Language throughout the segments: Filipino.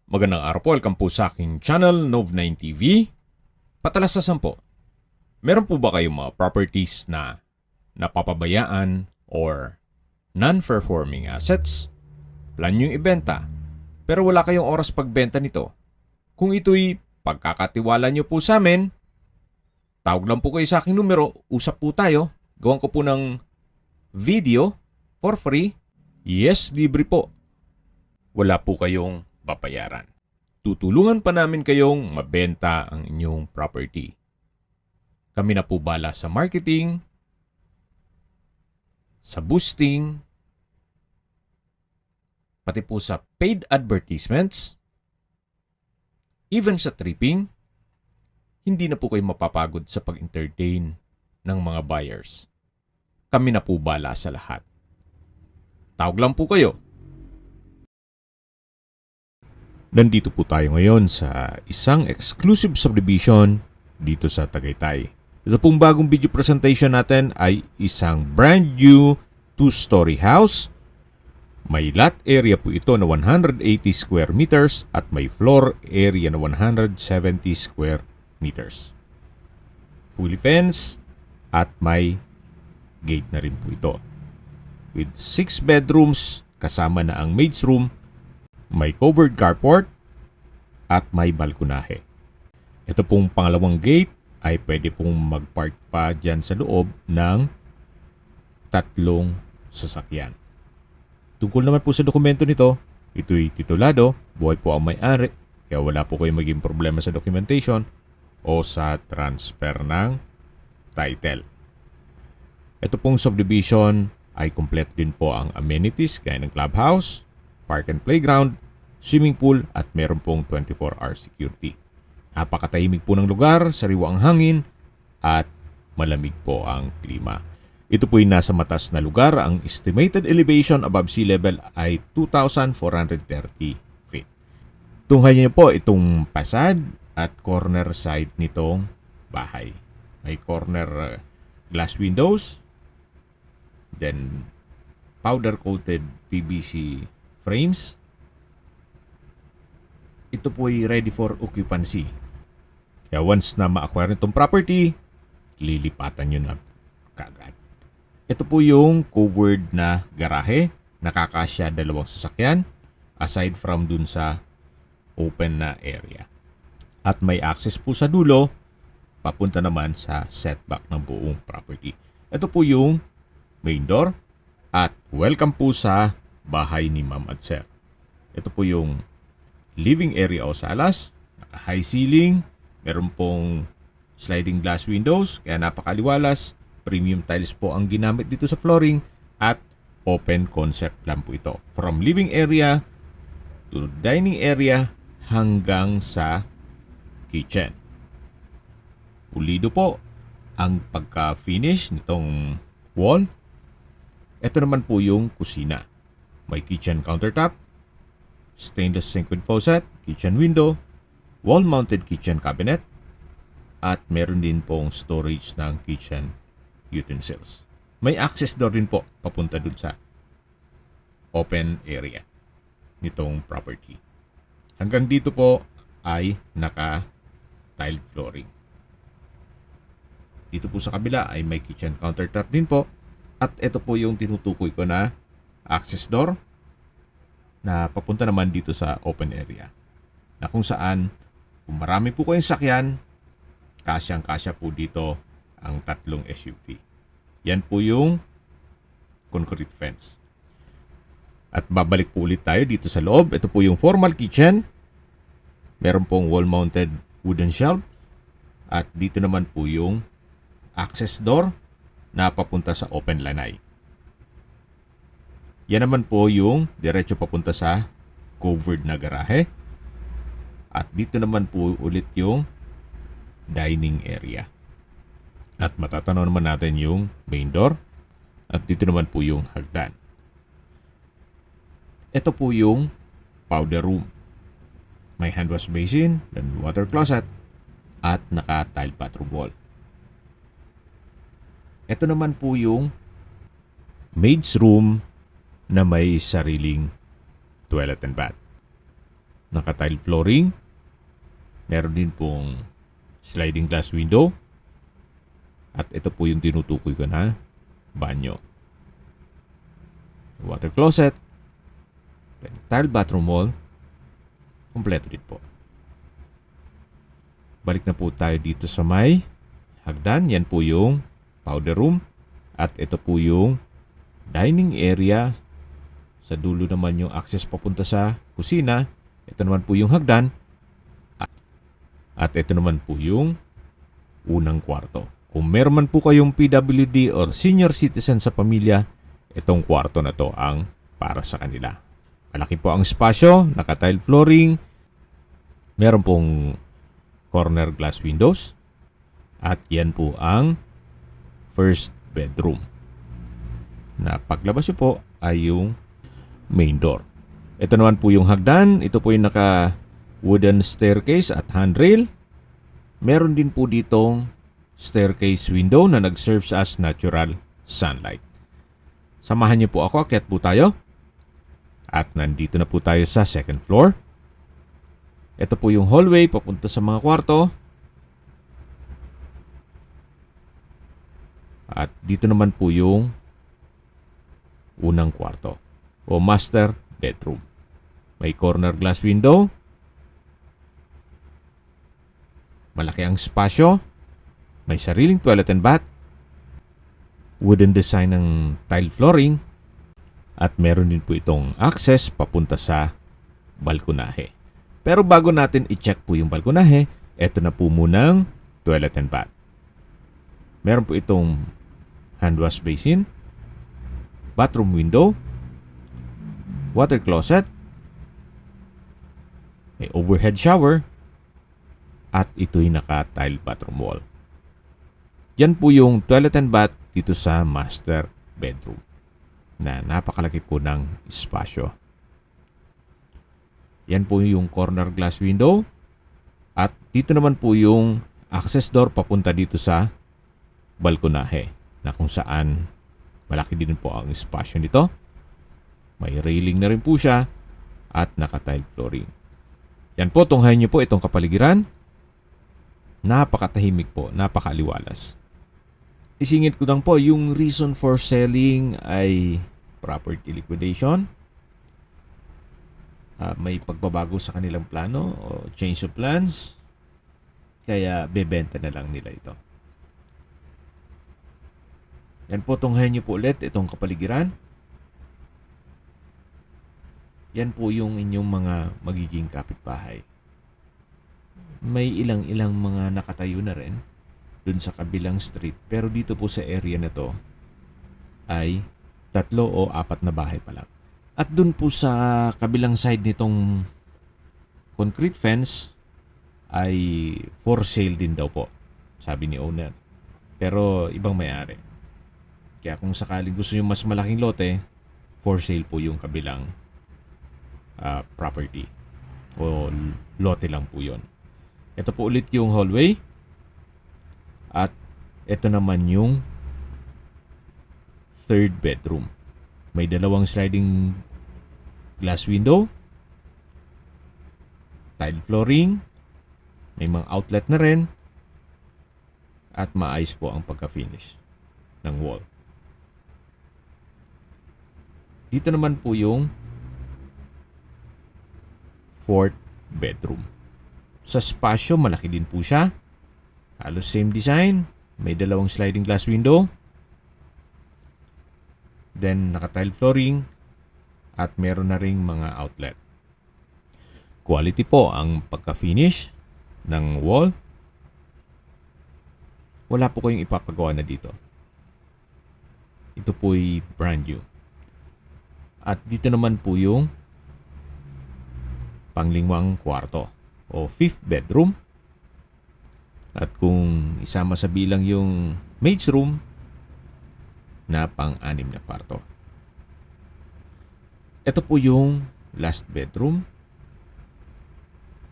Magandang araw po, welcome po sa aking channel, Nov9 TV. Patalasasan po, meron po ba kayong mga properties na napapabayaan or non-performing assets? Plan nyo yung ibenta, pero wala kayong oras pagbenta nito. Kung ito'y pagkakatiwala nyo po sa amin, tawag lang po kayo sa aking numero, usap po tayo, gawan ko po ng video for free. Yes, libre po. Wala po kayong babayaran. Tutulungan pa namin kayong mabenta ang inyong property. Kami na po bala sa marketing, sa boosting, pati po sa paid advertisements, even sa tripping. Hindi na po kayo mapapagod sa pag-entertain ng mga buyers. Kami na po bala sa lahat. Tawag lang po kayo. Nandito po tayo ngayon sa isang exclusive subdivision dito sa Tagaytay. Ito pong bagong video presentation natin ay isang brand new 2-story house. May lot area po ito na 180 square meters at may floor area na 170 square meters. Fully fenced at may gate na rin po ito. With 6 bedrooms kasama na ang maid's room, may covered carport at may balkonahe. Ito pong pangalawang gate ay pwede pong magpark pa dyan sa loob ng 3 sasakyan. Tungkol naman po sa dokumento nito, ito'y titulado, buhay po ang may-ari, kaya wala po kayong maging problema sa documentation o sa transfer ng title. Ito pong subdivision ay kompleto din po ang amenities gaya ng clubhouse, park and playground, swimming pool at meron pong 24-hour security. Napakatahimik po ng lugar, sariwa ang hangin at malamig po ang klima. Ito po ay nasa matas na lugar. Ang estimated elevation above sea level ay 2,430 feet. Tunghayan niyo po itong pasad at corner side nitong bahay. May corner glass windows, then powder-coated PVC frames. Ito po ay ready for occupancy. Kaya once na ma-acquire itong property, lilipatan nyo na kagad. Ito po yung covered na garahe. Nakakasya 2 sasakyan aside from dun sa open na area. At may access po sa dulo papunta naman sa setback ng buong property. Ito po yung main door at welcome po sa bahay ni Ma'am at Sir. Ito po yung living area o salas, naka-high ceiling, meron pong sliding glass windows, kaya napakaliwalas, premium tiles po ang ginamit dito sa flooring at open concept lang po ito. From living area to dining area hanggang sa kitchen. Pulido po ang pagka-finish nitong wall. Ito naman po yung kusina. May kitchen countertop, stainless sink with faucet, kitchen window, wall-mounted kitchen cabinet, at meron din pong storage ng kitchen utensils. May access door din po papunta dun sa open area nitong property. Hanggang dito po ay naka-tiled flooring. Dito po sa kabila ay may kitchen countertop din po. At ito po yung tinutukoy ko na access door na papunta naman dito sa open area. Na kung saan, kung marami po kayong sakyan, kasyang-kasya po dito ang 3 SUV. Yan po yung concrete fence. At babalik po ulit tayo dito sa loob. Ito po yung formal kitchen. Meron pong wall-mounted wooden shelf. At dito naman po yung access door na papunta sa open lanay. Yan naman po yung diretso papunta sa covered na garahe. At dito naman po ulit yung dining area. At matatanaw naman natin yung main door. At dito naman po yung hagdan. Ito po yung powder room. May hand wash basin, then water closet, at naka-tile bathroom wall. Ito naman po yung maid's room na may sariling toilet and bath. naka-tile flooring. Meron din pong sliding glass window. At ito po yung tinutukoy ko na banyo. Water closet. Tile bathroom wall. Kompleto din po. Balik na po tayo dito sa may hagdan. Yan po yung powder room. At ito po yung dining area. Sa dulo naman yung access papunta sa kusina. Ito naman po yung hagdan. At ito naman po yung unang kwarto. Kung meron man po kayong PWD or senior citizen sa pamilya, itong kwarto na to ang para sa kanila. Malaki po ang espasyo, naka-tile flooring, meron pong corner glass windows, at yan po ang first bedroom. Na paglabas nyo po ay yung main door. Ito naman po yung hagdan, ito po yung naka wooden staircase at handrail. Meron din po ditong staircase window na nag-serves as natural sunlight. Samahan niyo po ako, akyat po tayo. At nandito na po tayo sa second floor. Ito po yung hallway papunta sa mga kwarto. At dito naman po yung unang kwarto o master bedroom. May corner glass window. Malaki ang espasyo. May sariling toilet and bath. Wooden design ng tile flooring. At meron din po itong access papunta sa balkonahe. Pero bago natin i-check po yung balkonahe, eto na po munang toilet and bath. Meron po itong hand wash basin, bathroom window, water closet, may overhead shower, at ito'y naka-tile bathroom wall. Yan po yung toilet and bath dito sa master bedroom na napakalaki po ng espasyo. Yan po yung corner glass window at dito naman po yung access door papunta dito sa balkonahe na kung saan malaki din po ang espasyo nito. May railing na rin po siya at naka-tile flooring. Yan po, tunghayin niyo po itong kapaligiran. Napakatahimik po, napakaaliwalas. Isingit ko lang po, yung reason for selling ay property liquidation. May pagbabago sa kanilang plano o change of plans. Kaya bebenta na lang nila ito. Yan po, tunghayin niyo po ulit itong kapaligiran. Yan po yung inyong mga magiging kapitbahay. May ilang-ilang mga nakatayo na rin dun sa kabilang street. Pero dito po sa area na to ay 3 o 4 na bahay pa lang. At dun po sa kabilang side nitong concrete fence ay for sale din daw po, sabi ni owner. Pero ibang may-ari. Kaya kung sakaling gusto nyo mas malaking lote, for sale po yung kabilang property. O lote lang po yun. Ito po ulit yung hallway. At ito naman yung third bedroom. May 2 sliding glass window, tile flooring, may mga outlet na rin, at maayos po ang pagka-finish ng wall. Dito naman po yung fourth bedroom. Sa spasyo, malaki din po siya. Halos same design. May 2 sliding glass window. Then, naka-tile flooring. At meron na ring mga outlet. Quality po ang pagka-finish ng wall. Wala po kayong ipapagawa na dito. Ito po'y brand new. At dito naman po yung panglingwang kwarto o fifth bedroom. At kung isama sa bilang yung maid's room na pang-6 na kwarto. Ito po yung last bedroom.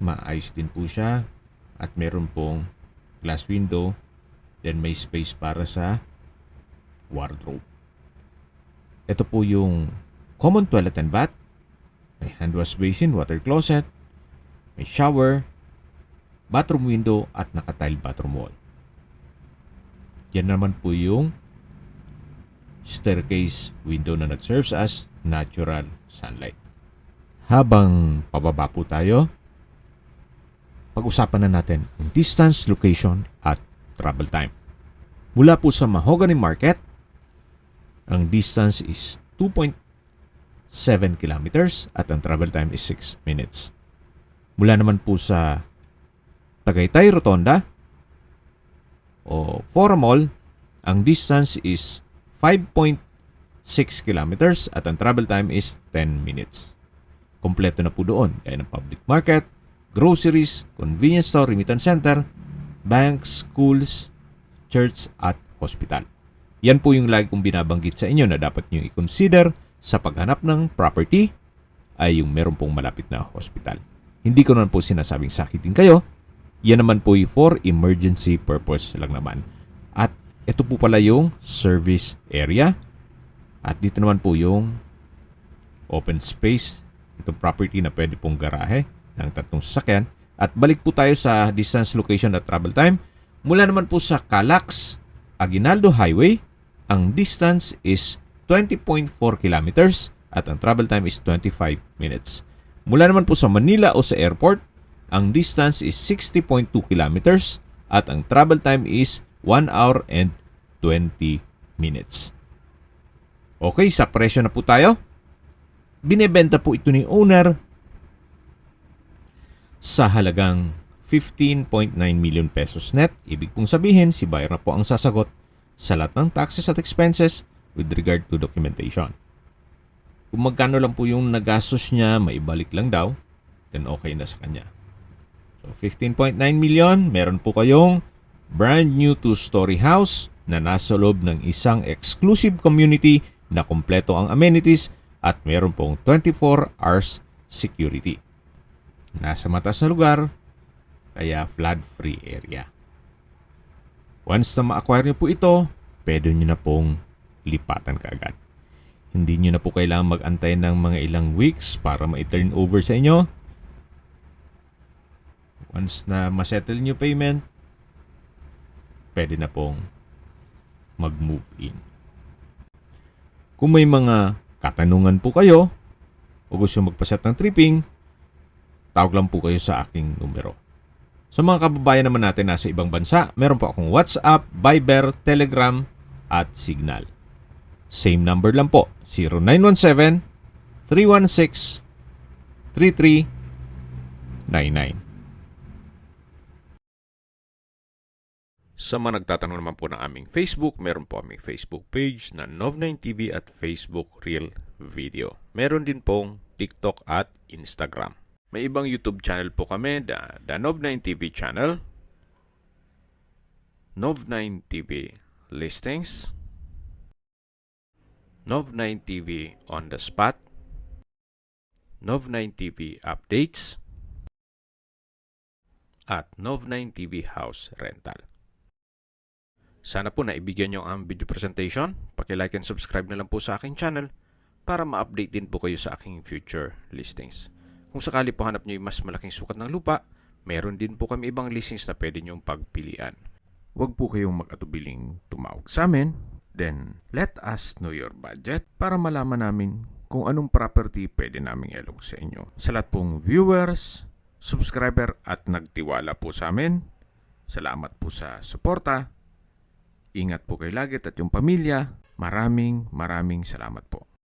Maayos din po siya at meron pong glass window. Then may space para sa wardrobe. Ito po yung common toilet and bath. May hand wash basin, water closet, may shower, bathroom window at naka-tile bathroom wall. Yan naman po yung staircase window na nag-serves as natural sunlight. Habang pababa po tayo, pag-usapan na natin ang distance, location at travel time. Mula po sa Mahogany Market, ang distance is 2.7 kilometers at ang travel time is 6 minutes. Mula naman po sa Tagaytay Rotonda o Fora Mall, ang distance is 5.6 kilometers at ang travel time is 10 minutes. Kompleto na po doon gaya ng public market, groceries, convenience store, remittance center, banks, schools, church at hospital. Yan po yung lagi kong binabanggit sa inyo na dapat nyo i-consider sa paghanap ng property ay yung meron pong malapit na hospital. Hindi ko naman po sinasabing sakitin kayo. Yan naman po yung for emergency purpose lang naman. At ito po pala yung service area. At dito naman po yung open space. Itong property na pwede pong garahe ng 3 sasakyan. At balik po tayo sa distance, location at travel time. Mula naman po sa Calax, Aguinaldo Highway, ang distance is 20.4 kilometers at ang travel time is 25 minutes. Mula naman po sa Manila o sa airport, ang distance is 60.2 kilometers at ang travel time is 1 hour and 20 minutes. Okay, sa presyo na po tayo. Binebenta po ito ni owner sa halagang 15.9 million pesos net. Ibig pong sabihin, si buyer na po ang sasagot sa lahat ng taxes at expenses with regard to documentation. Kung magkano lang po yung nagastos niya, maibalik lang daw, then okay na sa kanya. So 15.9 million, meron po kayong brand new 2-story house na nasa loob ng isang exclusive community na kompleto ang amenities at meron pong 24 hours security. Nasa matas na lugar, kaya flood-free area. Once na ma-acquire niyo po ito, pwede niyo na pong lipatan kaagad. Hindi niyo na po kailangan mag-antay ng mga ilang weeks para ma-turn over sa inyo. Once na ma-settle niyo payment, pwede na pong mag-move in. Kung may mga katanungan po kayo o gusto magpaset ng tripping, tawag lang po kayo sa aking numero. Sa mga kababayan naman natin nasa ibang bansa, meron po akong WhatsApp, Viber, Telegram, at Signal. Same number lang po, 0917-316-3399. Sa mga nagtatanong naman po ng aming Facebook, meron po aming Facebook page na Nov9TV at Facebook Real Video. Meron din pong TikTok at Instagram. May ibang YouTube channel po kami, the Nov9TV channel, Nov9TV Listings, Nov9TV On The Spot, Nov9TV Updates, at Nov9TV House Rental. Sana po naibigyan nyo ang video presentation. Paki-like and subscribe na lang po sa aking channel para ma-update din po kayo sa aking future listings. Kung sakali po hanap nyo yung mas malaking sukat ng lupa, meron din po kami ibang listings na pwede nyong pagpilian. Huwag po kayong mag-atubiling tumawag sa amin. Then, let us know your budget para malaman namin kung anong property pwede naming ilog sa inyo. Sa lahat pong viewers, subscriber at nagtiwala po sa amin, salamat po sa suporta. Ingat po kayo lagi at yung pamilya. Maraming salamat po.